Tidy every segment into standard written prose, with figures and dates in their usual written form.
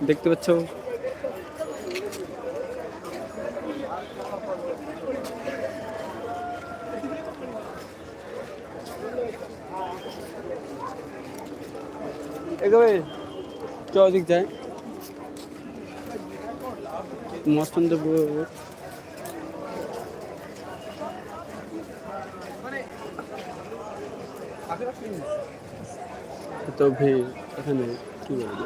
দেখতে পাচ্ছ চৌদিক যায় মস্তন্দপুর তো ভিড় এখানে কি বলবো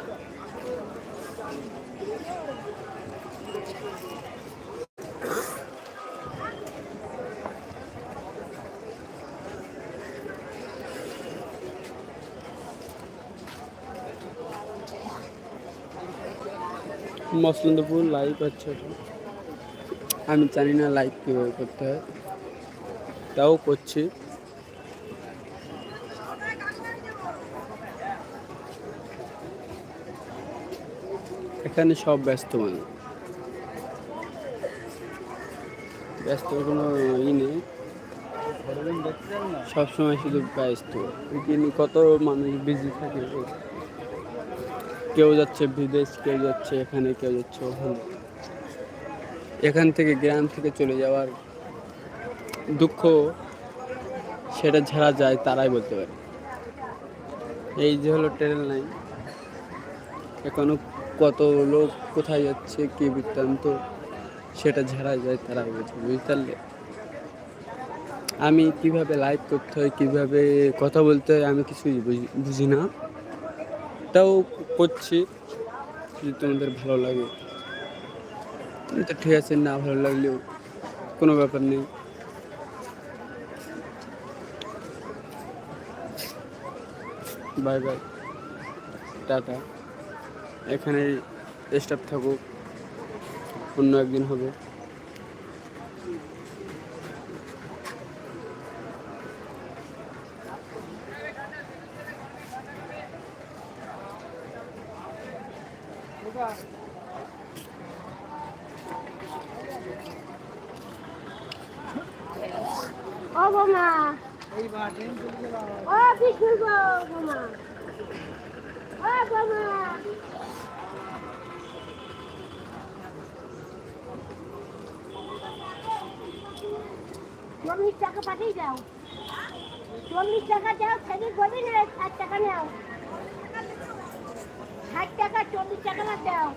মসলন্দপুর লাইভ আছে আমি জানি না লাইভ কীভাবে করতে হয় তাও করছি এখানে সব ব্যস্ত মানুষ ব্যস্ত কোনো ই নেই সবসময় শুধু ব্যস্ত কিন্তু কত মানুষ বিজি থাকে কেউ যাচ্ছে বিদেশ কেউ যাচ্ছে এখানে কেউ যাচ্ছে ওখানে এখান থেকে গ্রাম থেকে চলে যাওয়ার দুঃখ সেটা যারা যায় তারাই বলতে পারে এই যে হলো ট্রেন লাইন এখনো কত লোক কোথায় যাচ্ছে কি বৃত্তান্ত সেটা যারা যায় তারাই বোঝে বুঝতে পারলে আমি কিভাবে লাইভ করতে হয় কিভাবে কথা বলতে হয় আমি কিছুই বুঝি না তাও করছি যদি তোমাদের ভালো লাগে তো ঠিক আছে না ভালো লাগলেও কোনো ব্যাপার নেই বাই বাই টাটা এখানে স্টাফ থাকুক অন্য একদিন হবে ও বোমা ও বিশু গো বোমা ও বোমা চল্লিশ টাকা পাঠিয়ে দাও 40 টাকা দাও সেদিন বলি না 60 টাকা নাও 60 টাকা 40 টাকা দাও